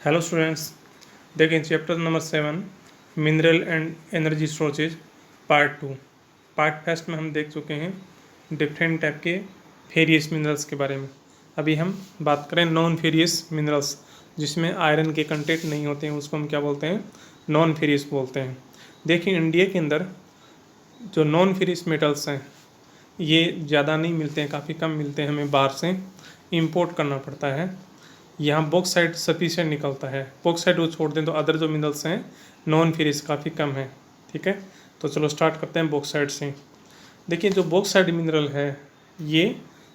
Hello students, देखिए chapter number 7 mineral and energy storage part 2। Part first में हम देख चुके हैं डिफरेंट टाइप के फेरियस मिनरल्स के बारे में। अभी हम बात करें नॉन फेरियस मिनरल्स, जिसमें आयरन के कंटेंट नहीं होते हैं, उसको हम क्या बोलते हैं? नॉन फेरियस बोलते हैं। देखिए इंडिया के अंदर जो नॉन फेरियस मेटल्स हैं ये ज़्यादा नहीं मिलते हैं, काफ़ी कम मिलते हैं, हमें बाहर से इंपोर्ट करना पड़ता है। यहाँ बॉक्साइट सफिशिएंट निकलता है। बॉक्साइट को छोड़ दें तो अदर जो मिनरल्स हैं नॉन फेरियस काफ़ी कम है। ठीक है, तो चलो स्टार्ट करते हैं बॉक्साइट से। देखिए जो बॉक्साइट मिनरल है ये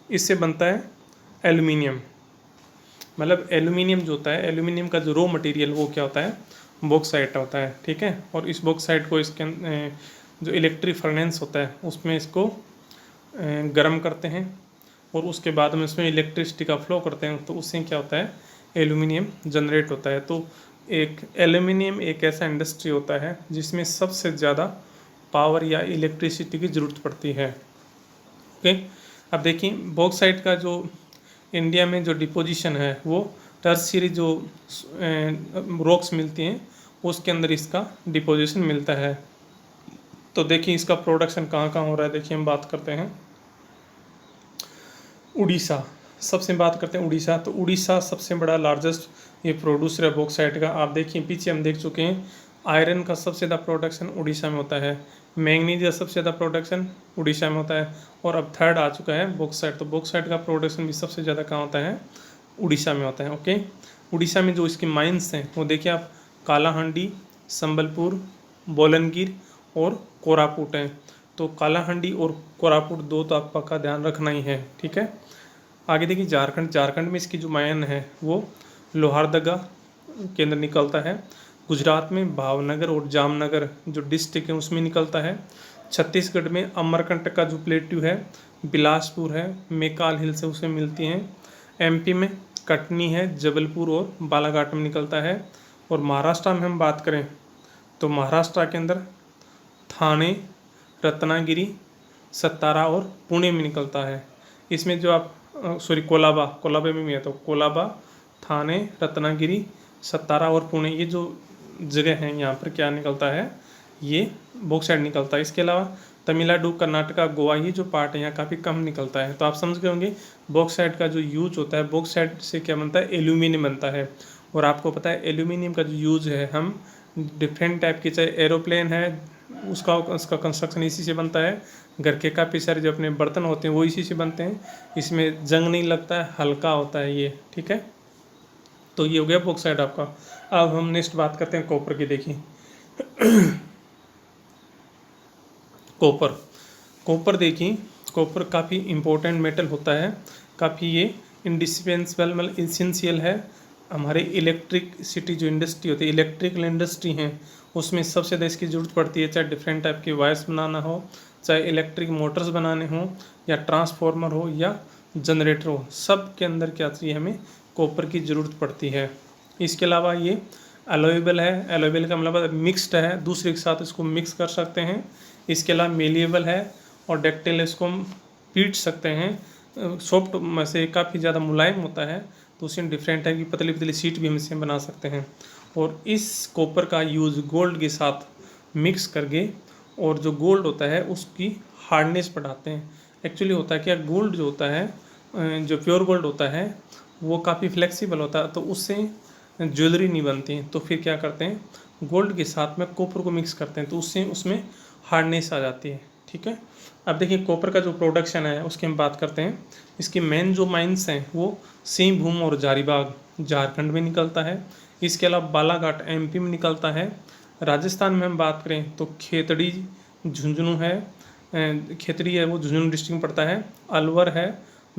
इससे बनता है एल्यूमिनियम। मतलब एल्यूमिनियम जो होता है, एल्यूमिनियम का जो रॉ मटेरियल वो क्या होता है? बॉक्साइट होता है। ठीक है, और इस बॉक्साइट को इसके जो इलेक्ट्रिक फर्नेस होता है उसमें इसको गर्म करते हैं और उसके बाद में उसमें इलेक्ट्रिसिटी का फ्लो करते हैं, तो उससे क्या होता है? एल्यूमिनियम जनरेट होता है। तो एक एल्यूमिनियम एक ऐसा इंडस्ट्री होता है जिसमें सबसे ज़्यादा पावर या इलेक्ट्रिसिटी की ज़रूरत पड़ती है। ओके, अब देखिए बॉक्साइट का जो इंडिया में जो डिपोजिशन है वो टर्शियरी जो रॉक्स मिलती हैं उसके अंदर इसका डिपोजिशन मिलता है। तो देखिए इसका प्रोडक्शन कहाँ कहाँ हो रहा है। देखिए हम बात करते हैं उड़ीसा, सबसे बात करते हैं उड़ीसा। तो उड़ीसा सबसे बड़ा लार्जेस्ट ये प्रोड्यूसर है बॉक्साइट का। आप देखिए पीछे हम देख चुके हैं आयरन का सबसे ज़्यादा प्रोडक्शन उड़ीसा में होता है, मैंगनीज का सबसे ज़्यादा प्रोडक्शन उड़ीसा में होता है, और अब थर्ड आ चुका है बॉक्साइट। तो बॉक्साइट का प्रोडक्शन भी सबसे ज़्यादा कहाँ होता है? उड़ीसा में होता है। ओके, उड़ीसा में जो इसकी माइंस हैं वो देखिए आप, कालाहांडी, संबलपुर, बोलनगिर और कोरापुट हैं। तो कालाहांडी और कोरापुट दो तो आपका का ध्यान रखना ही है। ठीक है, आगे देखिए झारखंड में इसकी जो मायन है वो लोहारदगा के अंदर निकलता है। गुजरात में भावनगर और जामनगर जो डिस्ट्रिक्ट है उसमें निकलता है। छत्तीसगढ़ में अमरकंटक का जो प्लेट्यू है, बिलासपुर है, मेकाल हिल से उसे मिलती हैं। एमपी में कटनी है, जबलपुर और बालाघाट में निकलता है। और महाराष्ट्र में हम बात करें तो महाराष्ट्र के अंदर थाने, रत्नागिरी, सतारा और पुणे में निकलता है। इसमें जो आप कोलाबा में भी है। तो कोलाबा, थाने, रत्नागिरी, सतारा और पुणे ये जो जगह हैं यहाँ पर क्या निकलता है? ये बॉक्साइट निकलता है। इसके अलावा तमिलनाडु, कर्नाटका, गोवा ये जो पार्ट है यहाँ काफ़ी कम निकलता है। तो आप समझ गए होंगे बॉक्साइट का जो यूज होता है, बॉक्साइट से क्या बनता है? एल्यूमिनियम बनता है। और आपको पता है एल्यूमिनियम का जो यूज़ है हम डिफरेंट टाइप की, चाहे एरोप्लेन है उसका कंस्ट्रक्शन इसी से बनता है, घर के काफ़ी सारे जो अपने बर्तन होते हैं वो इसी से बनते हैं। इसमें जंग नहीं लगता है, हल्का होता है ये। ठीक है, तो ये हो गया बॉक्साइट आपका। अब हम नेक्स्ट बात करते हैं कॉपर की। देखिए कॉपर कॉपर देखिए, कॉपर काफ़ी इम्पोर्टेंट मेटल होता है, काफ़ी ये इंडिस्पेंसेबल मतलब इसेंशियल है। हमारे इलेक्ट्रिसिटी जो इंडस्ट्री होती है, इलेक्ट्रिकल इंडस्ट्री हैं उसमें सबसे ज़्यादा इसकी ज़रूरत पड़ती है। चाहे डिफरेंट टाइप के वायर्स बनाना हो, चाहे इलेक्ट्रिक मोटर्स बनाने हों, या ट्रांसफार्मर हो, या जनरेटर हो, सब के अंदर क्या चाहिए? हमें कॉपर की ज़रूरत पड़ती है। इसके अलावा ये अलोएबल है। अलोएबल का मतलब मिक्स्ड है, दूसरे के साथ इसको मिक्स कर सकते हैं। इसके अलावा मेलिएबल है और डक्टाइल, इसको हम पीट सकते हैं। सॉफ्ट में से काफ़ी ज़्यादा मुलायम होता है, तो उसे डिफरेंट टाइप की पतली पतली सीट भी हम इसे बना सकते हैं। और इस कॉपर का यूज़ गोल्ड के साथ मिक्स करके, और जो गोल्ड होता है उसकी हार्डनेस बढ़ाते हैं। एक्चुअली होता है क्या, गोल्ड जो होता है, जो प्योर गोल्ड होता है वो काफ़ी फ्लेक्सिबल होता है, तो उससे ज्वेलरी नहीं बनती है। तो फिर क्या करते हैं, गोल्ड के साथ में कॉपर को मिक्स करते हैं, तो उससे उसमें हार्डनेस आ जाती है। ठीक है, अब देखिए कॉपर का जो प्रोडक्शन है उसकी हम बात करते हैं। इसकी मेन जो माइंस हैं वो सिंहभूम और हजारीबाग झारखंड में निकलता है। इसके अलावा बालाघाट एमपी में निकलता है। राजस्थान में हम बात करें तो खेतड़ी झुंझुनू है, खेतड़ी है वो झुंझुनू डिस्ट्रिक्ट में पड़ता है। अलवर है,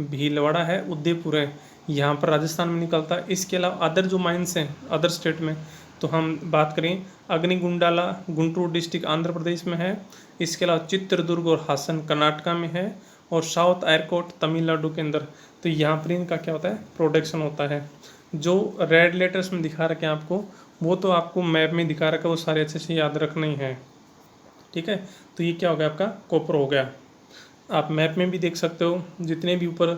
भीलवाड़ा है, उदयपुर है, यहाँ पर राजस्थान में निकलता है। इसके अलावा अदर जो माइंस हैं अदर स्टेट में, तो हम बात करें अग्निगुंडाला गुंटूर डिस्ट्रिक्ट आंध्र प्रदेश में है। इसके अलावा चित्रदुर्ग और हासन कर्नाटका में है, और साउथ एयरकोट तमिलनाडु के अंदर। तो यहाँ पर इनका क्या होता है? प्रोडक्शन होता है। जो रेड लेटर्स में दिखा रखे हैं आपको, वो तो आपको मैप में दिखा रखा है, वो सारे अच्छे से याद रखना ही है। ठीक है, तो ये क्या हो गया? आपका कॉपर हो गया। आप मैप में भी देख सकते हो, जितने भी ऊपर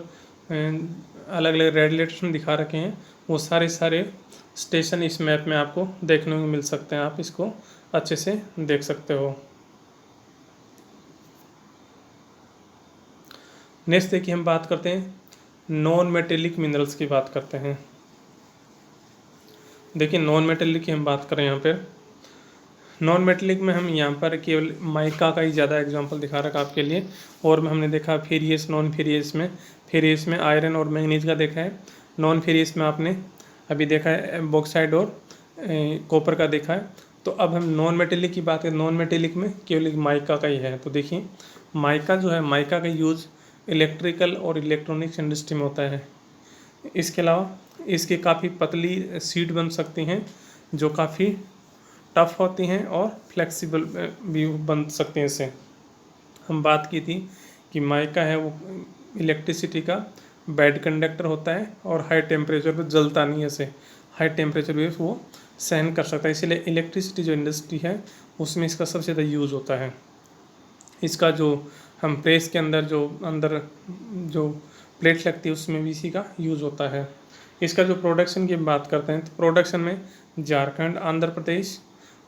अलग अलग रेड लेटर्स में दिखा रखे हैं, वो सारे स्टेशन इस मैप में आपको देखने को मिल सकते हैं। आप इसको अच्छे से देख सकते हो। नेक्स्ट देखिए हम बात करते हैं नॉन मेटेलिक मिनरल्स की बात करते हैं। देखिए नॉन मेटेलिक की हम बात करें यहाँ पे, नॉन मेटेलिक में हम यहाँ पर केवल माइका का ही ज़्यादा एग्जांपल दिखा रखा आपके लिए। और में हमने देखा फेरियस, नॉन फेरियस में, फेरियस में आयरन और मैंगनीज का देखा है। नॉन फेरियस में आपने अभी देखा है बॉक्साइड और कॉपर का देखा है। तो अब हम नॉन मेटेलिक की बात करें, नॉन मेटेलिक में केवल एक माइका का ही है। तो देखिए माइका जो है, माइका का यूज़ इलेक्ट्रिकल और इलेक्ट्रॉनिक्स इंडस्ट्री में होता है। इसके अलावा इसकी काफ़ी पतली सीट बन सकती हैं जो काफ़ी टफ होती हैं और फ्लेक्सिबल भी बन सकते हैं। इससे हम बात की थी कि माइका है वो इलेक्ट्रिसिटी का बैड कंडक्टर होता है और हाई टेम्परेचर पर जलता नहीं है। इसे हाई टेम्परेचर भी वो सहन कर सकता है, इसीलिए इलेक्ट्रिसिटी जो इंडस्ट्री है उसमें इसका सबसे ज़्यादा यूज़ होता है। इसका जो हम प्रेस के अंदर जो प्लेट लगती है उसमें भी इसी का यूज़ होता है। इसका जो प्रोडक्शन की बात करते हैं तो प्रोडक्शन में झारखंड, आंध्र प्रदेश,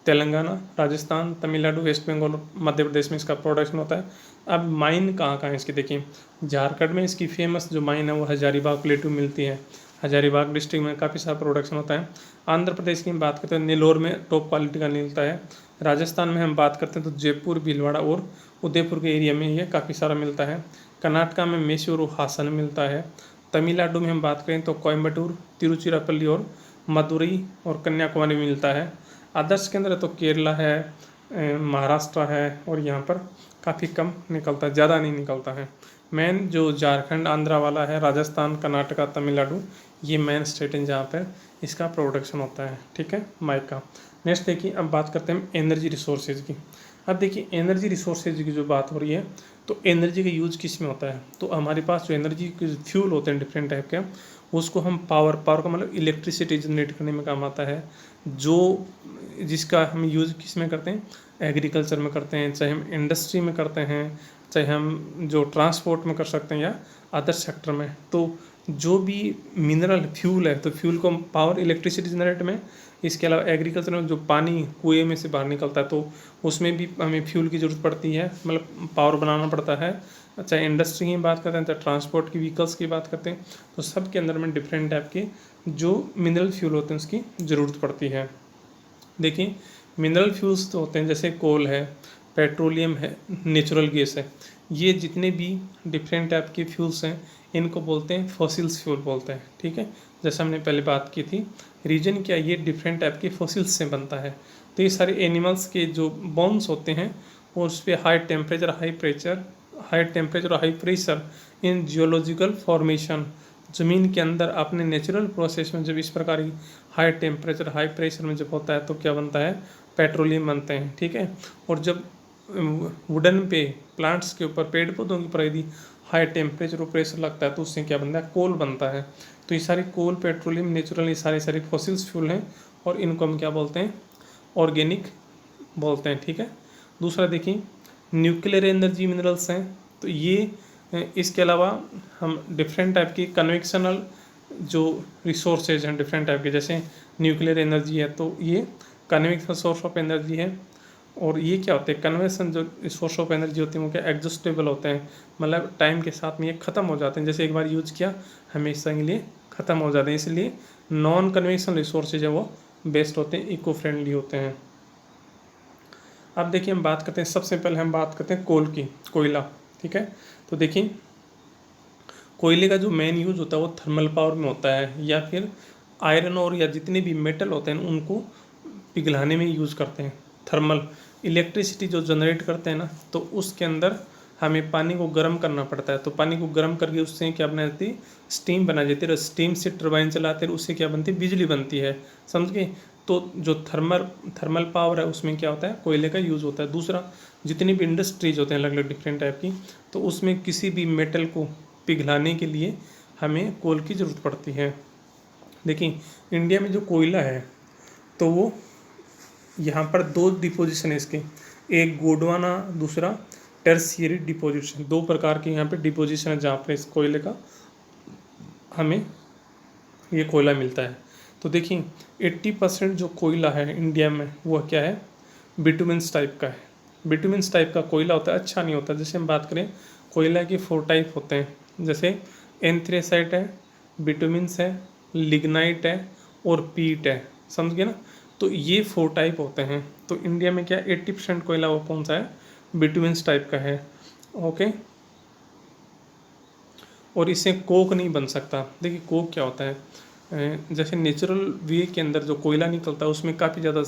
तेलंगाना, राजस्थान, तमिलनाडु, वेस्ट बंगाल, मध्य प्रदेश में इसका प्रोडक्शन होता है। अब माइन कहाँ कहाँ है इसकी देखिए, झारखंड में इसकी फेमस जो माइन है वो हजारीबाग प्लेटू मिलती है। हजारीबाग डिस्ट्रिक्ट में काफ़ी सारा प्रोडक्शन होता है। आंध्र प्रदेश की बात करते हैं नेलोर में टॉप क्वालिटी का मिलता है। राजस्थान में हम बात करते हैं तो जयपुर, भीलवाड़ा और उदयपुर के एरिया में ये काफ़ी सारा मिलता है। कर्नाटका में मैसूर और हासन मिलता है। तमिलनाडु में हम बात करें तो कोयम्बटूर, तिरुचिरापल्ली और मदुरई और कन्याकुमारी में मिलता है। अदर्स के अंदर तो केरला है, महाराष्ट्र है और यहाँ पर काफ़ी कम निकलता है, ज़्यादा नहीं निकलता है। मेन जो झारखंड आंध्रा वाला है, राजस्थान, कर्नाटका, तमिलनाडु, ये मेन स्टेट हैं जहाँ पर इसका प्रोडक्शन होता है। ठीक है, माइका। नेक्स्ट देखिए अब बात करते हैं एनर्जी रिसोर्सेज की। अब देखिए एनर्जी रिसोर्सेज की जो बात हो रही है तो एनर्जी का यूज किस में होता है, तो हमारे पास जो एनर्जी के फ्यूल होते हैं डिफरेंट टाइप के, उसको हम पावर का मतलब इलेक्ट्रिसिटी जनरेट करने में काम आता है। जो जिसका हम यूज़ किस में करते हैं, एग्रीकल्चर में करते हैं, चाहे हम इंडस्ट्री में करते हैं, चाहे हम जो ट्रांसपोर्ट में कर सकते हैं या अदर सेक्टर में। तो जो भी मिनरल फ्यूल है तो फ्यूल को पावर इलेक्ट्रिसिटी जनरेट में, इसके अलावा एग्रीकल्चर में जो पानी कुएं में से बाहर निकलता है तो उसमें भी हमें फ्यूल की ज़रूरत पड़ती है, मतलब पावर बनाना पड़ता है। चाहे इंडस्ट्री की बात करते हैं, चाहे ट्रांसपोर्ट की व्हीकल्स की बात करते हैं, तो सब के अंदर में डिफरेंट टाइप के जो मिनरल फ्यूल होते हैं उसकी ज़रूरत पड़ती है। देखिए मिनरल फ्यूल्स तो होते हैं जैसे कोल है, पेट्रोलियम है, नेचुरल गैस है, ये जितने भी डिफरेंट टाइप के फ्यूल्स हैं इनको बोलते हैं फॉसिल्स फ्यूल बोलते हैं। ठीक है, जैसे हमने पहले बात की थी, रीजन क्या, ये डिफरेंट टाइप के फॉसिल्स से बनता है। तो ये सारे एनिमल्स के जो बोन्स होते हैं और उस पर हाई टेम्परेचर और high pressure in geological formation, ज़मीन के अंदर अपने नेचुरल प्रोसेस में जब इस प्रकार की हाई टेम्परेचर हाई प्रेशर में जब होता है तो क्या बनता है, पेट्रोलियम बनते हैं। ठीक है, और जब वुडन पे प्लांट्स के ऊपर, पेड़ पौधों के ऊपर यदि हाई टेम्परेचर और प्रेशर लगता है तो उससे क्या बनता है, कोल बनता है। तो ये सारे कोल, पेट्रोलियम, नेचुरल, ये सारे फॉसिल्स फ्यूल हैं और इनको हम क्या बोलते हैं, ऑर्गेनिक बोलते हैं। ठीक है, दूसरा देखिए न्यूक्लियर एनर्जी मिनरल्स हैं। तो ये इसके अलावा हम डिफरेंट टाइप की कन्वेक्शनल जो रिसोर्सेज हैं डिफरेंट टाइप के, जैसे न्यूक्लियर एनर्जी है तो ये कन्वेक्शनल सोर्स ऑफ एनर्जी है। और ये क्या होते हैं, कन्वेंशन जो सोर्स ऑफ एनर्जी होती है वो क्या एडजस्टेबल होते हैं, मतलब टाइम के साथ में ये ख़त्म हो जाते हैं, जैसे एक बार यूज किया हमेशा के लिए ख़त्म हो जाते हैं। इसलिए नॉन कन्वेंशनल रिसोर्सेज है वो बेस्ट होते हैं, इको फ्रेंडली होते हैं। अब देखिए हम बात करते हैं, सबसे पहले हम बात करते हैं कोल की, कोयला। ठीक है, तो देखिए कोयले का जो मेन यूज़ होता है वो थर्मल पावर में होता है, या फिर आयरन और या जितने भी मेटल होते हैं उनको पिघलाने में यूज़ करते हैं। थर्मल इलेक्ट्रिसिटी जो जनरेट करते हैं ना, तो उसके अंदर हमें पानी को गर्म करना पड़ता है। तो पानी को गर्म करके उससे क्या बना जाती है, स्टीम बना जाती है। स्टीम से टरबाइन चलाते हैं, उससे क्या बनती है, बिजली बनती है। समझ गए, तो जो थर्मल पावर है उसमें क्या होता है, कोयले का यूज़ होता है। दूसरा, जितनी भी इंडस्ट्रीज होते हैं अलग अलग डिफरेंट टाइप की, तो उसमें किसी भी मेटल को पिघलाने के लिए हमें कोल की ज़रूरत पड़ती है। देखिए इंडिया में जो कोयला है तो वो यहाँ पर दो डिपोजिशन है इसके, एक गोंडवाना, दूसरा टर्शियरी डिपोजिशन। दो प्रकार के यहाँ पे डिपोजिशन है जहाँ पर इस कोयले का हमें ये कोयला मिलता है। तो देखिए 80% जो कोयला है इंडिया में वह क्या है, बिटुमेंस टाइप का है। बिटुमेंस टाइप का कोयला होता है, अच्छा नहीं होता। जैसे हम बात करें कोयला के 4 टाइप होते हैं, जैसे एंथ्रेसाइट है, बिटुमेंस है, लिग्नाइट है और पीट है, समझ गए ना। तो ये 4 टाइप होते हैं। तो इंडिया में क्या 80% कोयला वो कौन सा है, बिटुमेंस टाइप का है। ओके, और इससे कोक नहीं बन सकता। देखिए कोक क्या होता है, जैसे नेचुरल वे के अंदर जो कोयला निकलता है उसमें काफ़ी ज़्यादा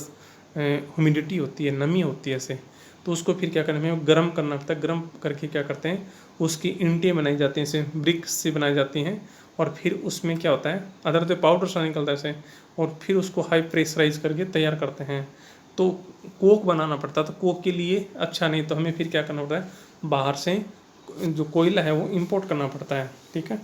ह्यूमिडिटी होती है, नमी होती है ऐसे। तो उसको फिर क्या करना है, गर्म करना पड़ता है। गर्म करके क्या करते हैं, उसकी ईंटें बनाई जाती हैं, जैसे ब्रिक्स से बनाई जाती हैं। और फिर उसमें क्या होता है, अदर तो पाउडर सा निकलता है ऐसे, और फिर उसको हाई प्रेशराइज करके तैयार करते हैं। तो कोक बनाना पड़ता है। तो कोक के लिए अच्छा नहीं, तो हमें फिर क्या करना पड़ता है, बाहर से जो कोयला है वो इंपोर्ट करना पड़ता है। ठीक है,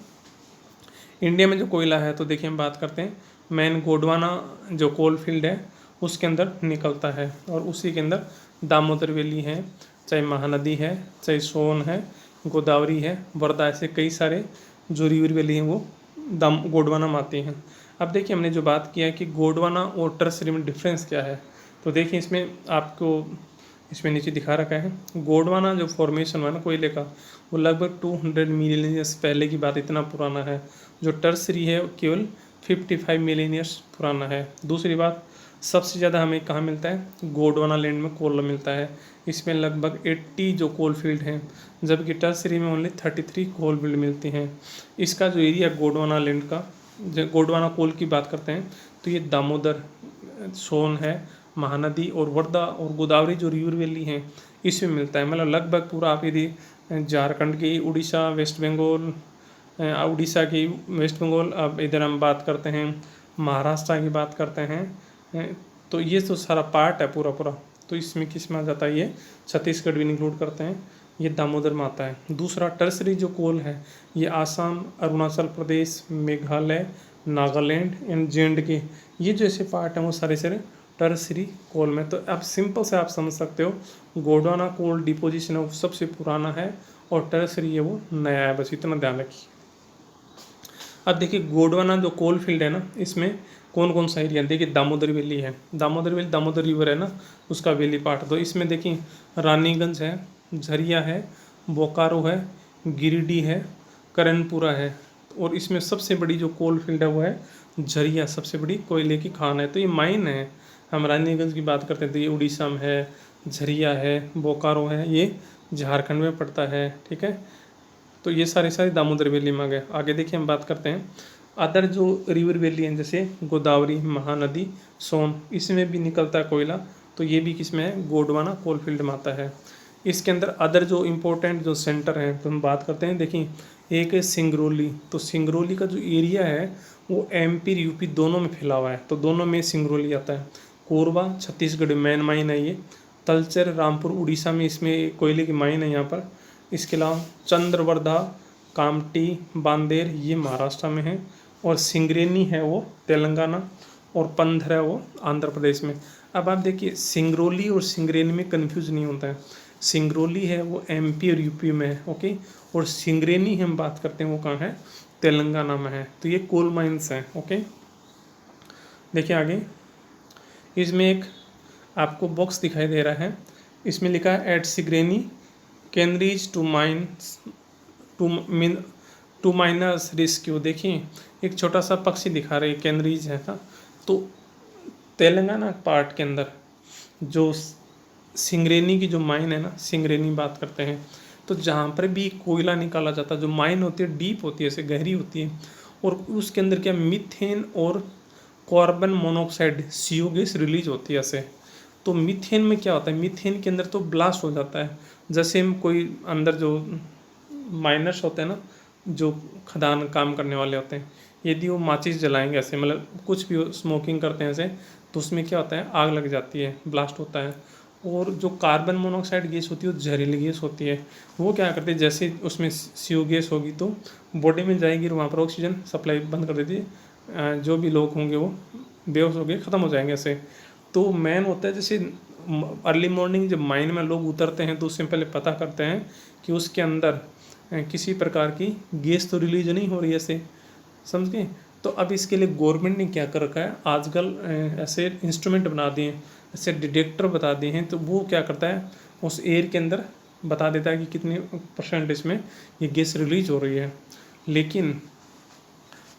इंडिया में जो कोयला है, तो देखिए हम बात करते हैं मेन गोंडवाना जो कोल फील्ड है उसके अंदर निकलता है। और उसी के अंदर दामोदर वैली है, चाहे महानदी है, चाहे सोन है, गोदावरी है, वर्धा, ऐसे कई सारे जो रिवर वैली हैं वो गोंडवाना में आते हैं। अब देखिए हमने जो बात किया है कि गोंडवाना और टर्सरी में डिफरेंस क्या है, तो देखिए इसमें आपको इसमें नीचे दिखा रखा है। गोंडवाना जो फॉर्मेशन हुआ ना कोयले का, वो लगभग 200 मिलियन ईयर्स पहले की बात, इतना पुराना है। जो टर्सरी है केवल 55 मिलियन ईयर्स पुराना है। दूसरी बात, सबसे ज़्यादा हमें कहाँ मिलता है, गोंडवाना लैंड में कोल मिलता है। इसमें लगभग 80 जो कोल फील्ड हैं, जबकि टर्सरी में ओनली 33 कोल फील्ड मिलती हैं। इसका जो एरिया गोंडवाना लैंड का, गोंडवाना कोल की बात करते हैं, तो ये दामोदर, सोन है, महानदी और वर्धा और गोदावरी जो रिवर वैली हैं इसमें मिलता है। मतलब लगभग पूरा आप यदि झारखंड की, उड़ीसा, वेस्ट बंगाल, उड़ीसा की, वेस्ट बंगाल, अब इधर हम बात करते हैं महाराष्ट्र की बात करते हैं, तो ये तो सारा पार्ट है पूरा पूरा। तो इसमें किस में आ जाता है, ये छत्तीसगढ़ भी इंक्लूड करते हैं, ये दामोदर में आता है। दूसरा टर्सरी जो कोल है, ये आसाम, अरुणाचल प्रदेश, मेघालय, नागालैंड एंड जे.एंड.के, ये जो ऐसे पार्ट हैं वो सारे सारे टर्सरी कोल में। तो अब सिंपल से आप समझ सकते हो, गोंडवाना कोल डिपोजिशन है वो सबसे पुराना है और टर्सरी है वो नया है, बस इतना ध्यान रखिए। अब देखिए गोंडवाना जो कोल फील्ड है ना, इसमें कौन कौन सा एरिया, देखिए दामोदर वैली है, दामोदर वैली, दामोदर रिवर है ना, उसका वैली पार्ट। तो इसमें देखिए रानीगंज है, झरिया है, बोकारो है, गिरिडीह है, करणपुरा है। और इसमें सबसे बड़ी जो कोल फील्ड है वो है झरिया, सबसे बड़ी कोयले की खान है। तो ये माइन है। हम रानीगंज की बात करते हैं तो ये उड़ीसा में है, झरिया है, बोकारो है, ये झारखंड में पड़ता है। ठीक है, तो ये सारे सारे दामोदर वैली में आ गए। आगे देखिए हम बात करते हैं अदर जो रिवर वैली हैं, जैसे गोदावरी, महानदी, सोन, इसमें भी निकलता है कोयला। तो ये भी किसमें है, गोंडवाना कोल फील्ड में आता है। इसके अंदर अदर जो इम्पोर्टेंट जो सेंटर हैं तो हम बात करते हैं, देखिए एक है सिंगरौली। तो सिंगरौली का जो एरिया है वो एमपी यूपी दोनों में फैला हुआ है, तो दोनों में सिंगरौली आता है। कोरबा छत्तीसगढ़ मेन माइन है ये। तलचर रामपुर उड़ीसा में इसमें कोयले की माइन है यहाँ पर। इसके अलावा चंद्रवर्धा, कामटी, बांदेर ये महाराष्ट्र में है। और सिंगरेनी है वो तेलंगाना, और पंधर है वो आंध्र प्रदेश में। अब आप देखिए सिंगरौली और सिंगरेनी में कन्फ्यूज नहीं होता है। सिंगरौली है वो एमपी और यूपी में है, ओके। और सिंगरेनी हम बात करते हैं वो कहाँ है, तेलंगाना में है। तो ये कोल माइंस हैं, ओके। देखिए आगे इसमें एक आपको बॉक्स दिखाई दे रहा है, इसमें लिखा है at Singareni can reach to mines to mines rescue. देखिए एक छोटा सा पक्षी दिखा रहे कैन रीच है ना। तो तेलंगाना पार्ट के अंदर जो सिंगरेनी की जो माइन है ना, सिंगरेनी बात करते हैं, तो जहाँ पर भी कोयला निकाला जाता है, जो माइन होती है डीप होती है, ऐसे गहरी होती है, और उसके अंदर क्या मीथेन और carbon monoxide CO gas release होती है ऐसे। तो मीथेन में क्या होता है, मीथेन के अंदर तो ब्लास्ट हो जाता है। जैसे हम कोई अंदर जो माइनर्स होते हैं ना, जो खदान काम करने वाले होते हैं, यदि वो माचिस जलाएंगे ऐसे, मतलब कुछ भी स्मोकिंग करते हैं ऐसे, तो उसमें क्या होता है, आग लग जाती है, ब्लास्ट होता है। और जो कार्बन मोनोऑक्साइड गैस होती है वो जहरीली गैस होती है। वो क्या करती है, जैसे उसमें CO गैस होगी तो बॉडी में जाएगी और वहाँ पर ऑक्सीजन सप्लाई बंद कर देती है। जो भी लोग होंगे वो बेहोश हो गए, ख़त्म हो जाएंगे ऐसे। तो मेन होता है जैसे अर्ली मॉर्निंग जब माइन में लोग उतरते हैं तो उससे पहले पता करते हैं कि उसके अंदर किसी प्रकार की गैस तो रिलीज नहीं हो रही है ऐसे, समझ गए। तो अब इसके लिए गवर्नमेंट ने क्या कर रखा है, आजकल ऐसे इंस्ट्रूमेंट बना दिए हैं, ऐसे डिटेक्टर बता दिए हैं, तो वो क्या करता है उस एयर के अंदर बता देता है कि कितने परसेंटेज में ये गैस रिलीज हो रही है। लेकिन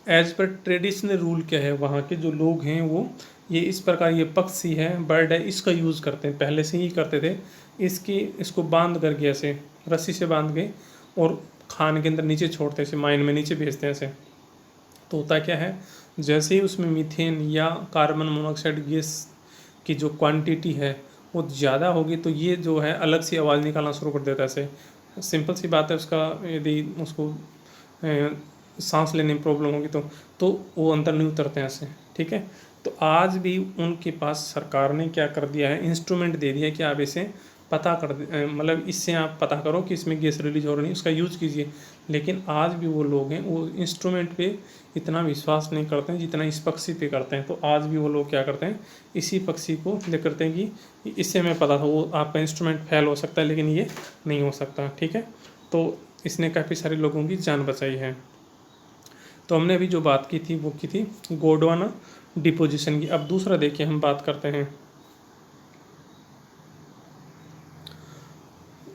एज पर ट्रेडिशनल रूल क्या है, वहाँ के जो लोग हैं वो ये इस प्रकार, ये पक्षी है, बर्ड है, इसका यूज़ करते हैं, पहले से ही करते थे। इसको बांध करके ऐसे रस्सी से बांध के और खान के अंदर नीचे छोड़ते हैं, ऐसे माइन में नीचे भेजते हैं ऐसे। तो होता क्या है, जैसे ही उसमें मीथेन या कार्बन मोनोऑक्साइड गैस की जो क्वांटिटी है वो ज़्यादा होगी, तो ये जो है अलग सी आवाज़ निकालना शुरू कर देता है ऐसे। सिंपल सी बात है, उसका यदि उसको सांस लेने में प्रॉब्लम होगी तो वो अंदर नहीं उतरते हैं ऐसे, ठीक है। तो आज भी उनके पास सरकार ने क्या कर दिया है, इंस्ट्रूमेंट दे दिया है कि आप इसे पता कर मतलब इससे आप पता करो कि इसमें गैस रिलीज हो रही है, उसका यूज़ कीजिए। लेकिन आज भी वो लोग हैं वो इंस्ट्रूमेंट पे इतना विश्वास नहीं करते हैं जितना इस पक्षी पे करते हैं। तो आज भी वो लोग क्या करते हैं, इसी पक्षी को ले करते हैं कि इससे हमें पता था, वो आपका इंस्ट्रूमेंट फेल हो सकता है लेकिन ये नहीं हो सकता, ठीक है। तो इसने काफ़ी सारे लोगों की जान बचाई है। तो हमने अभी जो बात की थी वो की थी गोंडवाना डिपोजिशन की। अब दूसरा देखिए हम बात करते हैं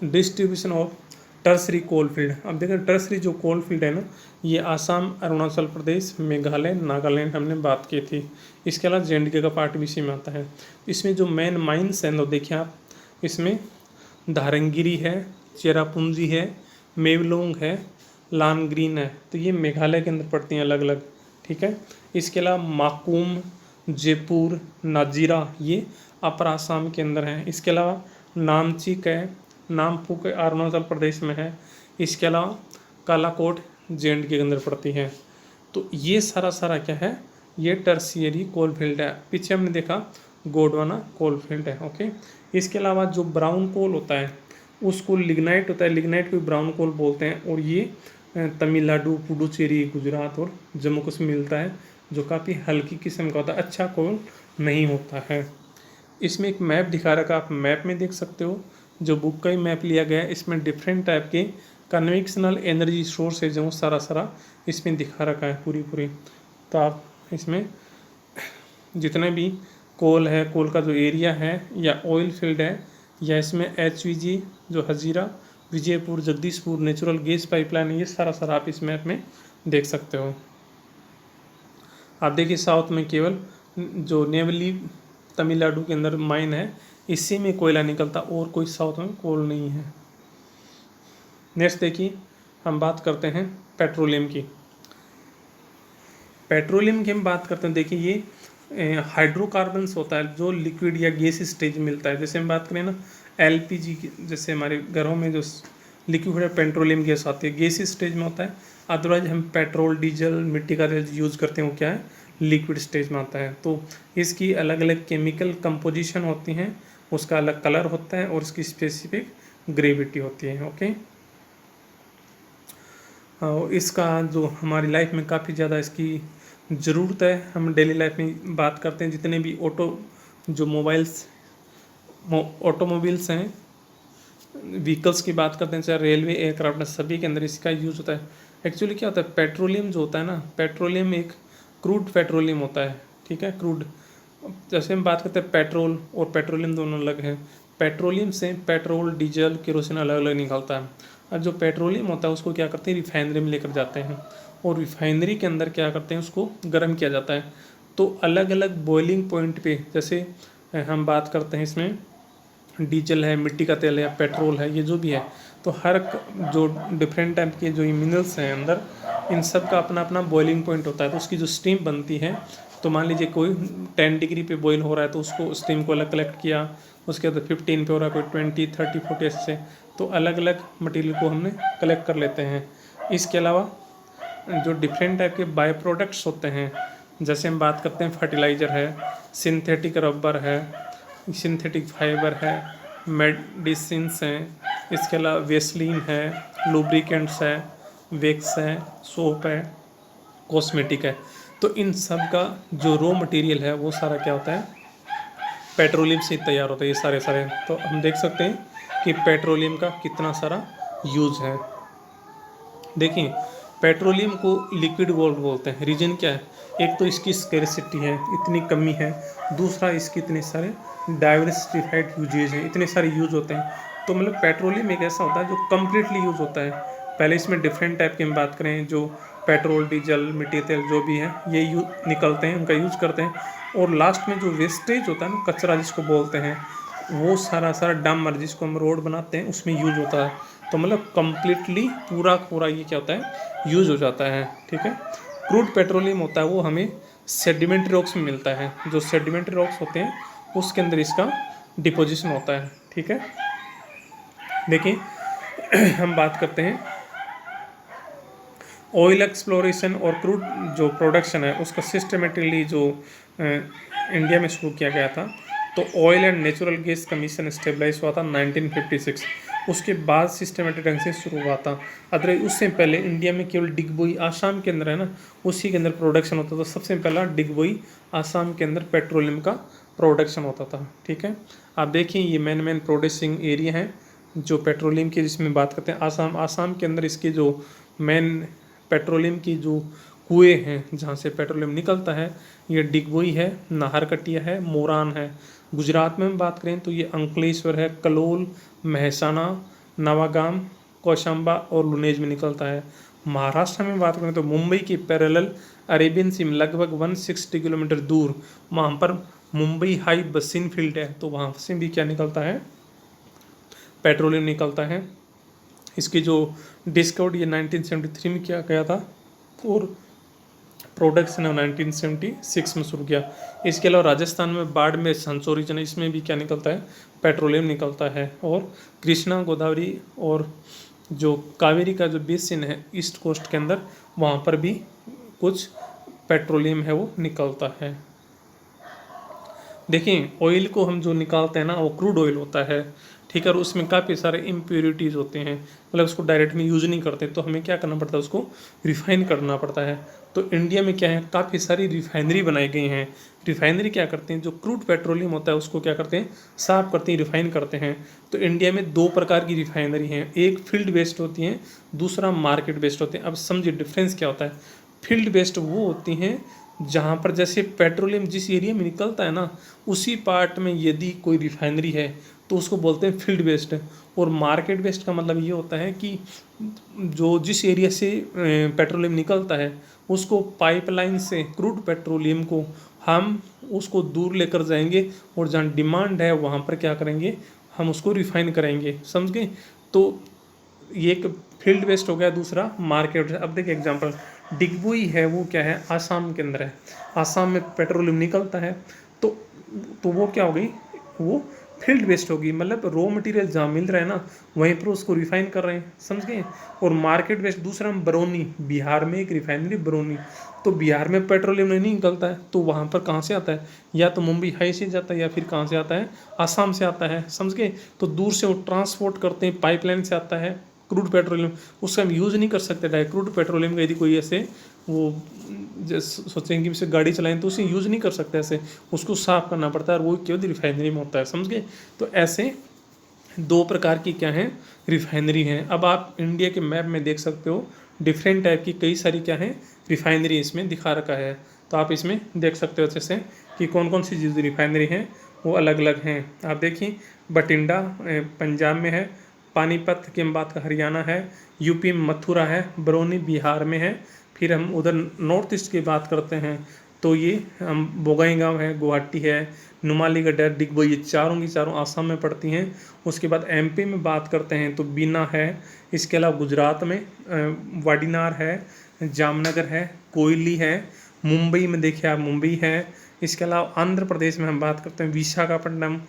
distribution of tertiary coal field. अब देखें टर्सरी जो कोल फील्ड है ना, ये आसाम, अरुणाचल प्रदेश, मेघालय, नागालैंड हमने बात की थी। इसके अलावा JNK का पार्ट भी इसी में आता है। इसमें जो मेन माइंस हैं तो देखिए आप, इसमें धारंगिरी है, चेरापूंजी है, मेवलोंग है, लानग्रीन है, तो ये मेघालय के अंदर पड़ती हैं अलग अलग, ठीक है। इसके अलावा माकुम, जयपुर, नाजीरा ये अपर आसाम के अंदर हैं। इसके अलावा नामचिक है, नामपुक अरुणाचल प्रदेश में है। इसके अलावा कालाकोट JNK के अंदर पड़ती है। तो ये सारा क्या है, ये टर्शियरी कोल फील्ड है। पीछे हमने देखा गोंडवाना कोल फील्ड है, ओके। इसके अलावा जो ब्राउन कोल होता है उसको लिग्नाइट होता है, लिग्नाइट को ब्राउन कोल बोलते हैं, और ये तमिलनाडु, पुडुचेरी, गुजरात और जम्मू कश्मीर मिलता है, जो काफ़ी हल्की किस्म का होता है, अच्छा कोल नहीं होता है। इसमें एक मैप दिखा रखा, आप मैप में देख सकते हो, जो बुक का ही मैप लिया गया है। इसमें डिफरेंट टाइप के कन्वेक्शनल एनर्जी सोर्स है जो सारा इसमें दिखा रखा है पूरी। तो आप इसमें जितने भी कोल है, कोल का जो एरिया है या ऑयल फील्ड है, या इसमें HVG जो Hazira, Vijaypur, Jagdishpur natural gas pipeline है, ये सारा आप इस मैप में देख सकते हो। आप देखिए साउथ में केवल जो नेवली तमिलनाडु के अंदर माइन है, इसी में कोयला निकलता, और कोई साउथ में कोल नहीं है। नेक्स्ट देखिए हम बात करते हैं पेट्रोलियम की। पेट्रोलियम की हम बात करते हैं, देखिए ये हाइड्रोकार्बन्स होता है जो लिक्विड या गैस स्टेज में मिलता है। जैसे हम बात करें ना LPG की, जैसे हमारे घरों में जो लिक्विड है पेट्रोलियम गैस आती है, गैस स्टेज में होता है। अदरवाइज हम पेट्रोल, डीजल, मिट्टी का तेल यूज़ करते हैं, वो क्या है, लिक्विड स्टेज में आता है। तो इसकी अलग अलग केमिकल कंपोजिशन होती हैं, उसका अलग कलर होता है और उसकी स्पेसिफिक ग्रेविटी होती है, ओके। और इसका जो हमारी लाइफ में काफ़ी ज़्यादा इसकी ज़रूरत है। हम डेली लाइफ में बात करते हैं, जितने भी ऑटोमोबाइल्स हैं, व्हीकल्स की बात करते हैं, चाहे रेलवे, एयरक्राफ्ट, सभी के अंदर इसका यूज़ होता है। एक्चुअली क्या होता है, पेट्रोलियम जो होता है ना, पेट्रोलियम एक क्रूड पेट्रोलियम होता है, ठीक है, क्रूड। जैसे हम बात करते हैं पेट्रोल और पेट्रोलियम दोनों अलग हैं। पेट्रोलियम से पेट्रोल, डीजल, केरोसिन अलग अलग निकलता है। और जो पेट्रोलियम होता है उसको क्या करते हैं, रिफाइनरी में लेकर जाते हैं, और रिफाइनरी के अंदर क्या करते हैं, उसको गर्म किया जाता है। तो अलग अलग बॉइलिंग पॉइंट पे, जैसे हम बात करते हैं इसमें डीजल है, मिट्टी का तेल है, पेट्रोल है, ये जो भी है, तो हर जो डिफरेंट टाइप के जो मिनरल्स हैं अंदर, इन सब का अपना अपना बॉइलिंग पॉइंट होता है। तो उसकी जो स्टीम बनती है, तो मान लीजिए कोई 10 डिग्री पे बॉईल हो रहा है, तो उसको स्टीम को अलग कलेक्ट किया, उसके बाद 15 पे हो रहा है, कोई 20, 30, 40 ऐसे, तो अलग अलग मटेरियल को हमने कलेक्ट कर लेते हैं। इसके अलावा जो डिफरेंट टाइप के बाय प्रोडक्ट्स होते हैं, जैसे हम बात करते हैं फर्टिलाइज़र है, सिंथेटिक रबर है, सिंथेटिक फाइबर है, मेडिसिन्स हैं, इसके अलावा वेसलीन है, लुब्रिकेंट्स है, वैक्स है, सोप है, कॉस्मेटिक है। तो इन सब का जो रॉ मटेरियल है वो सारा क्या होता है, पेट्रोलियम से तैयार होता है, ये सारे। तो हम देख सकते हैं कि पेट्रोलियम का कितना सारा यूज़ है। देखिए पेट्रोलियम को लिक्विड गोल्ड बोलते हैं। रीजन क्या है? एक तो इसकी स्केर्सिटी है, इतनी कमी है, दूसरा इसके इतने सारे डाइवर्सिफाइड यूजेज हैं, इतने सारे यूज होते हैं। तो मतलब पेट्रोलियम एक ऐसा होता है जो कम्प्लीटली यूज होता है। पहले इसमें डिफरेंट टाइप की हम बात करें, जो पेट्रोल, डीजल, मिट्टी तेल जो भी है ये निकलते हैं, उनका यूज करते हैं। और लास्ट में जो वेस्टेज होता है ना, कचरा जिसको बोलते हैं, वो सारा सारा डंपर जिसको हम रोड बनाते हैं उसमें यूज होता है। तो मतलब कम्प्लीटली पूरा पूरा ये क्या होता है, यूज हो जाता है। ठीक है। क्रूड पेट्रोलियम होता है वो हमें सेडिमेंट्री रॉक्स में मिलता है। जो सेडिमेंट्री रॉक्स होते हैं उसके अंदर इसका डिपोजिशन होता है। ठीक है। देखिए हम बात करते हैं ऑयल एक्सप्लोरेशन और क्रूड जो प्रोडक्शन है उसका सिस्टमेटिकली जो इंडिया में शुरू किया गया था। तो oil and natural gas commission stabilise हुआ था 1956। उसके बाद सिस्टमेटिक ढंग से शुरू हुआ था। अदरवाइज उससे पहले इंडिया में केवल डिगबोई आसाम के अंदर है ना, उसी के अंदर प्रोडक्शन होता था। सबसे पहला डिगबोई आसाम के अंदर पेट्रोलियम का प्रोडक्शन होता था। ठीक है। आप देखिए ये मेन प्रोड्यूसिंग एरिया है जो पेट्रोलियम की, जिसमें बात करते हैं आसाम के अंदर इसके जो मेन पेट्रोलियम की जो कुएँ हैं जहाँ से पेट्रोलियम निकलता है, ये डिगबोई है, नाहरकटिया है, मोरान है। गुजरात में हम बात करें तो ये अंकलेश्वर है, कलोल, महसाना, नवागाम, कौशाम्बा और लुनेज में निकलता है। महाराष्ट्र में बात करें तो मुंबई की पैरेलल अरेबियन सी में लगभग 160 किलोमीटर दूर वहाँ पर मुंबई हाई बसिन फील्ड है, तो वहाँ से भी क्या निकलता है, पेट्रोलियम निकलता है। इसकी जो डिस्कवर्ड ये 1973 में किया गया था और प्रोडक्शन है 1976 में शुरू किया। इसके अलावा राजस्थान में बाड़मेर, संसोरी रीजन, इसमें भी क्या निकलता है, पेट्रोलियम निकलता है। और कृष्णा, गोदावरी और जो कावेरी का जो बेसिन है ईस्ट कोस्ट के अंदर, वहाँ पर भी कुछ पेट्रोलियम है वो निकलता है। देखिए ऑयल को हम जो निकालते हैं ना वो क्रूड ऑयल होता है। ठीक है। और उसमें काफ़ी सारे इम्प्योरिटीज़ होते हैं, मतलब उसको डायरेक्ट में यूज़ नहीं करते, तो हमें क्या करना पड़ता है, उसको रिफ़ाइन करना पड़ता है। तो इंडिया में क्या है, काफ़ी सारी रिफाइनरी बनाई गई हैं। रिफाइनरी क्या करते हैं, जो क्रूड पेट्रोलियम होता है उसको क्या करते हैं, साफ करते हैं, रिफ़ाइन करते हैं। तो इंडिया में दो प्रकार की रिफाइनरी हैं, एक फील्ड बेस्ड होती हैं, दूसरा मार्केट बेस्ड होते हैं। अब समझिए डिफरेंस क्या होता है। फील्ड बेस्ड वो होती हैं जहाँ पर जैसे पेट्रोलियम जिस एरिया में निकलता है ना, उसी पार्ट में यदि कोई रिफाइनरी है तो उसको बोलते हैं फील्ड बेस्ड। और मार्केट बेस्ड का मतलब ये होता है कि जो जिस एरिया से पेट्रोलियम निकलता है उसको पाइपलाइन से क्रूड पेट्रोलियम को हम उसको दूर लेकर जाएंगे और जहाँ डिमांड है वहाँ पर क्या करेंगे, हम उसको रिफाइन करेंगे। समझ गए। तो ये एक फील्ड बेस्ड हो गया, दूसरा मार्केट। अब देखिए एग्जांपल, डिगबोई है वो क्या है, आसाम के अंदर है। आसाम में पेट्रोलियम निकलता है तो वो क्या हो गई, वो फील्ड बेस्ड होगी, मतलब रॉ मटेरियल जहाँ मिल रहा है ना वहीं पर उसको रिफाइन कर रहे हैं। समझ गए। और मार्केट बेस्ड दूसरा हम बरौनी, बिहार में एक रिफाइनरी बरौनी, तो बिहार में पेट्रोलियम नहीं निकलता है तो वहाँ पर कहाँ से आता है, या तो मुंबई हाई से जाता है या फिर कहाँ से आता है, आसाम से आता है। समझ गए। तो दूर से वो ट्रांसपोर्ट करते हैं, पाइपलाइन से आता है क्रूड पेट्रोलियम, उसका हम यूज़ नहीं कर सकते डायरेक्ट। क्रूड पेट्रोलियम का यदि कोई ऐसे वो सोचेंगे कि इसे गाड़ी चलाएं तो उसे यूज़ नहीं कर सकते ऐसे, उसको साफ़ करना पड़ता है और वो केवल रिफाइनरी में होता है। समझ गए। तो ऐसे दो प्रकार की क्या हैं, रिफाइनरी हैं। अब आप इंडिया के मैप में देख सकते हो डिफरेंट टाइप की कई सारी क्या है, रिफाइनरी इसमें दिखा रखा है। तो आप इसमें देख सकते हो अच्छे से कि कौन कौन सी चीज़ रिफाइनरी हैं, वो अलग अलग हैं। आप देखिए बठिंडा पंजाब में है, पानीपत की हम बात हरियाणा है, यूपी में मथुरा है, बरौनी बिहार में है। फिर हम उधर नॉर्थ ईस्ट की बात करते हैं तो ये हम बोगाईगांव है, गुवाहाटी है, नुमालीगढ़ है, डिगबोई, ये चारों की चारों आसाम में पड़ती हैं। उसके बाद एमपी में बात करते हैं तो बीना है। इसके अलावा गुजरात में वाडीनार है, जामनगर है, कोयली है। मुंबई में देखिए आप, मुंबई है। इसके अलावा आंध्र प्रदेश में हम बात करते हैं विशाखापट्टनम,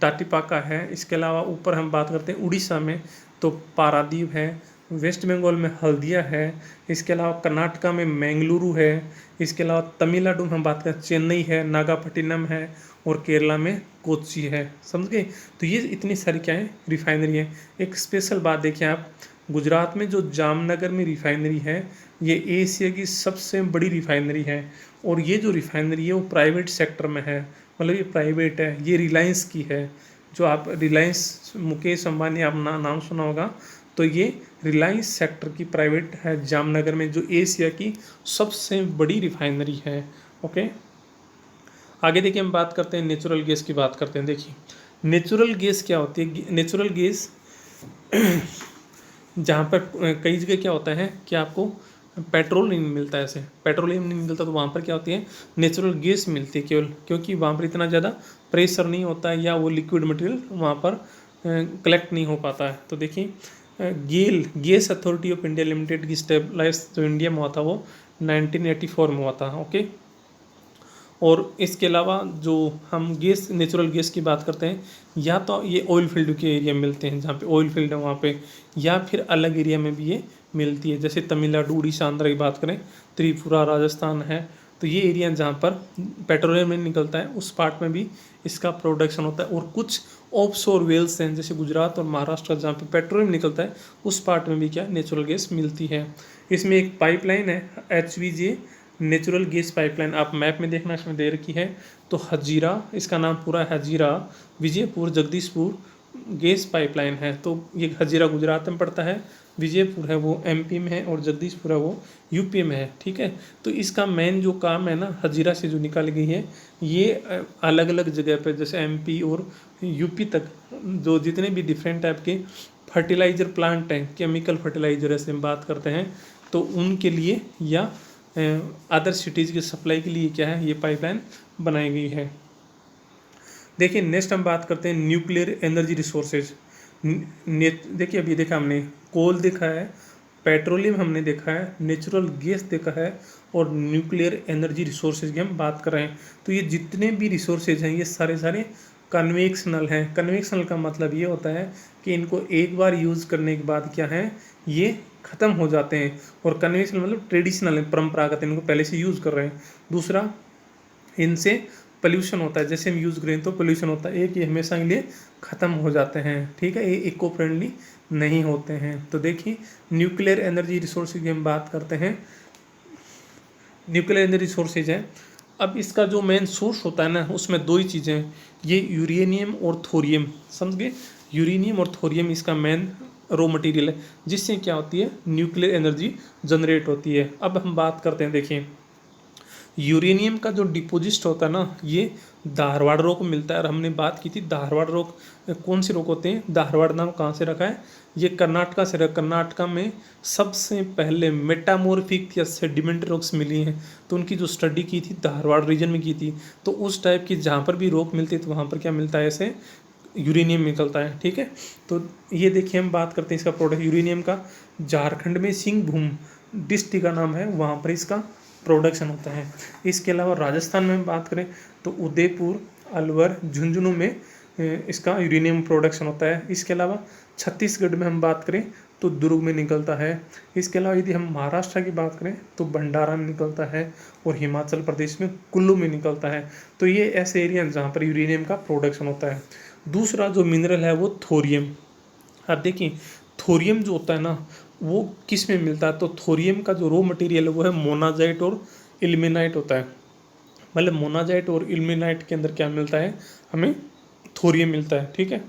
टाटीपाका है। इसके अलावा ऊपर हम बात करते हैं उड़ीसा में तो पारादीप है। वेस्ट बंगाल में हल्दिया है। इसके अलावा कर्नाटका में मैंगलुरु है। इसके अलावा तमिलनाडु में हम बात करें चेन्नई है, नागापट्टिनम है और केरला में कोच्चि है। समझ गए। तो ये इतनी सारी क्या है, रिफाइनरी है। एक स्पेशल बात देखिए आप, गुजरात में जो जामनगर में रिफाइनरी है ये एशिया की सबसे बड़ी रिफाइनरी है। और ये जो रिफाइनरी है वो प्राइवेट सेक्टर में है, मतलब ये प्राइवेट है, ये रिलायंस की है। जो आप रिलायंस, मुकेश अंबानी, आप नाम सुना होगा, तो तो ये रिलायंस सेक्टर की प्राइवेट है जामनगर में, जो एशिया की सबसे बड़ी रिफाइनरी है। ओके, आगे देखिए हम बात करते हैं नेचुरल गैस की बात करते हैं। देखिए नेचुरल गैस क्या होती है। नेचुरल गैस जहाँ पर कई जगह क्या होता है कि आपको पेट्रोल नहीं मिलता है, ऐसे पेट्रोलियम नहीं मिलता, तो वहाँ पर क्या होती है नेचुरल गैस मिलती है केवल, क्योंकि वहाँ पर इतना ज़्यादा प्रेशर नहीं होता है या वो लिक्विड मटेरियल वहाँ पर कलेक्ट नहीं हो पाता है। तो देखिए GAIL gas authority of India limited की स्टेबलाइज जो इंडिया में हुआ था वो 1984 में हुआ था। ओके, और इसके अलावा जो हम गैस नेचुरल गैस की बात करते हैं, या तो ये ऑयल फील्ड के एरिया में मिलते हैं जहाँ पे ऑयल फील्ड है वहाँ पे, या फिर अलग एरिया में भी ये मिलती है, जैसे तमिलनाडु उड़ीसा आंध्र की बात करें, त्रिपुरा राजस्थान है, तो ये एरिया जहाँ पर पेट्रोलियम नहीं निकलता है उस पार्ट में भी इसका प्रोडक्शन होता है। और कुछ ऑफशोर वेल्स हैं जैसे गुजरात और महाराष्ट्र जहाँ पे पेट्रोलियम निकलता है उस पार्ट में भी क्या नेचुरल गैस मिलती है। इसमें एक पाइपलाइन है HVJ नेचुरल गैस पाइपलाइन, आप मैप में देखना इसमें दे रखी है, तो हजीरा, इसका नाम पूरा हजीरा विजयपुर जगदीशपुर गैस पाइपलाइन है। तो ये हजीरा गुजरात में पड़ता है, विजयपुर है वो MP में है, और जगदीशपुर है वो UP में है। ठीक है, तो इसका मेन जो काम है ना, हजीरा से जो निकाली गई है ये अलग अलग जगह पे जैसे MP और UP तक जो जितने भी डिफरेंट टाइप के फर्टिलाइज़र प्लांट हैं, केमिकल फर्टिलाइज़र ऐसे हम बात करते हैं, तो उनके लिए या अदर सिटीज़ की सप्लाई के लिए क्या है ये पाइपलाइन बनाई गई है। देखिए नेक्स्ट हम बात करते हैं न्यूक्लियर एनर्जी रिसोर्सेज। देखिए अभी देखा हमने कोल देखा है, पेट्रोलियम हमने देखा है, नेचुरल गैस देखा है, और न्यूक्लियर एनर्जी रिसोर्सेज की हम बात कर रहे हैं। तो ये जितने भी रिसोर्सेज हैं ये सारे सारे कन्वेक्शनल हैं। कन्वेक्शनल का मतलब ये होता है कि इनको एक बार यूज़ करने के बाद क्या है ये ख़त्म हो जाते हैं, और कन्वेंशनल मतलब ट्रेडिशनल है, परंपरागत, इनको पहले से यूज़ कर रहे हैं। दूसरा, इनसे पोल्यूशन होता है, जैसे हम यूज़ करें तो पोल्यूशन होता है, एक ये हमेशा के लिए ख़त्म हो जाते हैं। ठीक है, ये इको फ्रेंडली नहीं होते हैं। तो देखिए न्यूक्लियर एनर्जी रिसोर्सेज की हम बात करते हैं। न्यूक्लियर एनर्जी रिसोर्सेज है, अब इसका जो मेन सोर्स होता है ना उसमें दो ही चीज़ें हैं, ये यूरेनियम और थोरियम, समझ गए। यूरेनियम और थोरियम इसका मेन रॉ मटेरियल है जिससे क्या होती है न्यूक्लियर एनर्जी जनरेट होती है। अब हम बात करते हैं, देखिए यूरेनियम का जो डिपोजिट होता है ना ये धारवाड़ रॉक में मिलता है। और हमने बात की थी धारवाड़ रॉक कौन से रॉक होते हैं, धारवाड़ नाम कहाँ से रखा है, ये कर्नाटका से रखा। कर्नाटका में सबसे पहले मेटामॉर्फिक या सेडिमेंट्री रॉक्स मिली हैं, तो उनकी जो स्टडी की थी धारवाड़ रीजन में की थी। तो उस टाइप की जहाँ पर भी रॉक मिलती है तो वहाँ पर क्या मिलता है, ऐसे यूरेनियम निकलता है। ठीक है, तो ये देखिए हम बात करते हैं इसका प्रोडक्ट यूरेनियम का, झारखंड में सिंहभूम डिस्ट्रिक्ट का नाम है, वहाँ पर इसका प्रोडक्शन होता है। इसके अलावा राजस्थान में बात करें तो उदयपुर, अलवर, झुंझुनू में इसका यूरेनियम प्रोडक्शन होता है। इसके अलावा छत्तीसगढ़ में हम बात करें तो दुर्ग में निकलता है। इसके अलावा यदि हम महाराष्ट्र की बात करें तो भंडारा में निकलता है, और हिमाचल प्रदेश में कुल्लू में निकलता है। तो ये ऐसे एरिया जहाँ पर यूरेनियम का प्रोडक्शन होता है। दूसरा जो मिनरल है वो थोरियम। अब देखिए थोरियम जो होता है ना वो किस में मिलता है, तो थोरियम का जो रॉ मटेरियल है वो है मोनाजाइट और इल्मेनाइट होता है। मतलब मोनाजाइट और इल्मेनाइट के अंदर क्या मिलता है, हमें थोरियम मिलता है। ठीक है,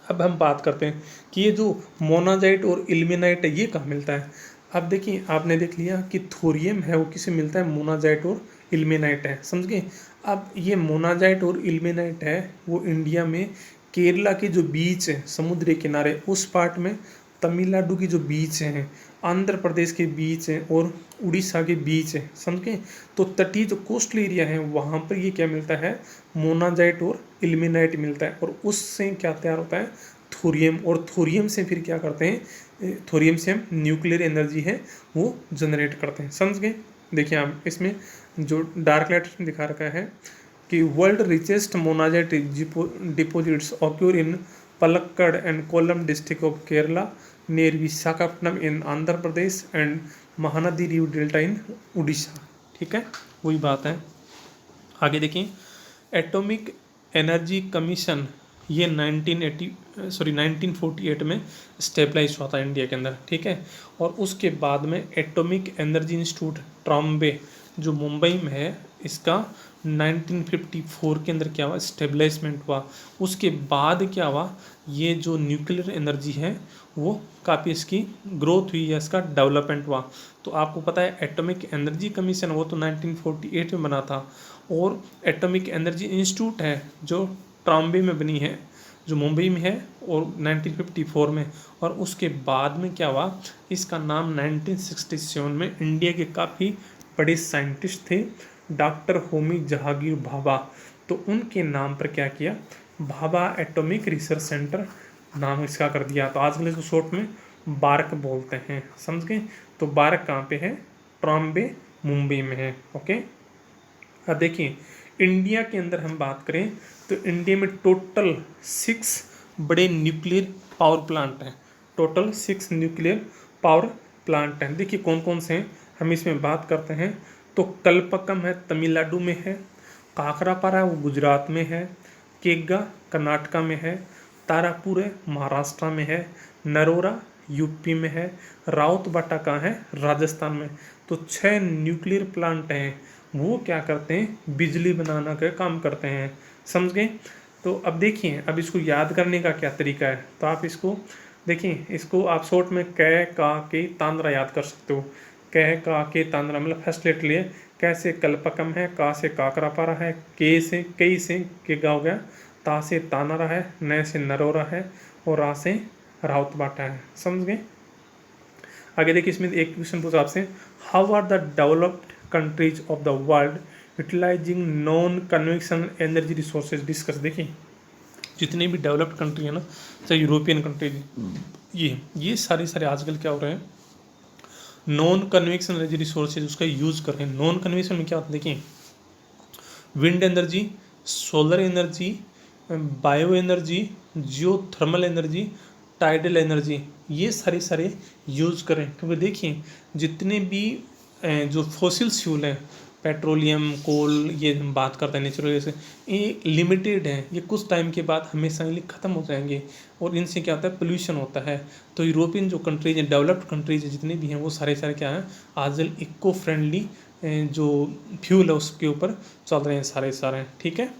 अब हम बात करते हैं कि ये जो मोनाजाइट और इल्मेनाइट है ये कहाँ मिलता है। अब देखिए आपने देख लिया कि थोरियम है वो किसे मिलता है, मोनाजाइट और इल्मेनाइट है, समझ गए। अब ये मोनाजाइट और इल्मेनाइट है वो इंडिया में केरला के जो बीच है समुद्री किनारे उस पार्ट में, तमिलनाडु की जो बीच हैं, आंध्र प्रदेश के बीच हैं, और उड़ीसा के बीच है, समझ गए। तो तटीय जो कोस्टल एरिया है वहाँ पर ये क्या मिलता है, मोनाजाइट और इल्मेनाइट मिलता है, और उससे क्या तैयार होता है, थोरियम। और थोरियम से फिर क्या करते हैं, थोरियम से हम न्यूक्लियर एनर्जी है वो जनरेट करते हैं, समझ गए। देखिए आप इसमें जो डार्क लाइट दिखा रखा है कि world richest monazite deposits occur in Palakkad and Kollam district of Kerala near Visakhapatnam in Andhra Pradesh and Mahanadi river delta इन उड़ीसा। ठीक है, वही बात है। आगे देखिए एटॉमिक एनर्जी कमीशन ये 1948 में स्टेबलाइज हुआ था इंडिया के अंदर। ठीक है, और उसके बाद में एटॉमिक एनर्जी इंस्टीट्यूट ट्रॉम्बे जो मुंबई में है इसका 1954 के अंदर क्या हुआ, स्टेबलाइजमेंट हुआ। उसके बाद क्या हुआ, ये जो न्यूक्लियर एनर्जी है वो काफ़ी इसकी ग्रोथ हुई है, इसका डेवलपमेंट हुआ। तो आपको पता है एटॉमिक एनर्जी कमीशन वो तो 1948 में बना था, और एटॉमिक एनर्जी इंस्टीट्यूट है जो ट्रॉम्बे में बनी है, जो मुंबई में है, और 1954 में। और उसके बाद में क्या हुआ, इसका नाम 1967 में इंडिया के काफ़ी बड़े साइंटिस्ट थे डॉक्टर होमी जहांगीर भाभा, तो उनके नाम पर क्या किया, भाभा एटॉमिक रिसर्च सेंटर नाम इसका कर दिया। तो आजकल इसको शॉर्ट में बार्क बोलते हैं, समझ गए। तो बार्क कहाँ पे है, ट्रॉम्बे मुंबई में है। ओके, अब देखिए इंडिया के अंदर हम बात करें तो इंडिया में टोटल 6 बड़े न्यूक्लियर पावर प्लांट हैं, टोटल 6 न्यूक्लियर पावर प्लांट हैं। देखिए कौन कौन से हैं, हम इसमें बात करते हैं। तो कलपक्कम है तमिलनाडु में है, काकरापारा वो गुजरात में है, केग्गा कर्नाटका में है, तारापुर है महाराष्ट्र में है, नरोरा यूपी में है, राउतबाटा कहाँ है, राजस्थान में। तो 6 न्यूक्लियर प्लांट हैं, वो क्या करते हैं, बिजली बनाना का काम करते हैं, समझ गए। तो अब देखिए, अब इसको याद करने का क्या तरीका है, तो आप इसको देखिए, इसको आप शॉर्ट में कै का के तांद्रा याद कर सकते हो। कै का के तांद्रा मतलब फर्स्ट लेटर लिए, कैसे कलपकम है, का से काकरापारा है, के से कई से केगा हो गया, ता से तानारा है, न से नरोरा है, और रा से राउतबाटा है, समझ गए। आगे देखिए, इसमें एक क्वेश्चन पूछा आपसे, how are the developed countries of the world utilising non conventional energy resources discuss. देखिए जितने भी डेवलप्ड कंट्री है ना, चाहे यूरोपियन कंट्रीज, ये सारे सारे आजकल क्या हो रहे हैं, नॉन कन्वेंशनल एनर्जी रिसोर्सेज उसका यूज़ कर रहे हैं। नॉन कन्वेंशनल में क्या होता है, देखिए wind energy, solar energy, bio energy, geothermal energy, tidal energy, ये सारे सारे यूज़ करें। क्योंकि देखिए जितने भी जो फॉसिल फ्यूल हैं, पेट्रोलियम, कोल, ये हम बात करते हैं नेचुरल गैस, ये लिमिटेड हैं, ये कुछ टाइम के बाद हमेशा के लिए ख़त्म हो जाएंगे, और इनसे क्या होता है, पोल्यूशन होता है। तो यूरोपियन जो कंट्रीज हैं, डेवलप्ड कंट्रीज जितने भी हैं, वो सारे सारे क्या हैं, आजकल इको फ्रेंडली जो फ्यूल है उसके ऊपर चल रहे हैं सारे सारे, ठीक है।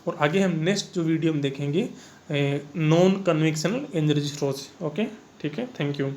और आगे हम नेक्स्ट जो वीडियो में देखेंगे non conventional energy source. Okay, ठीक है, थैंक यू।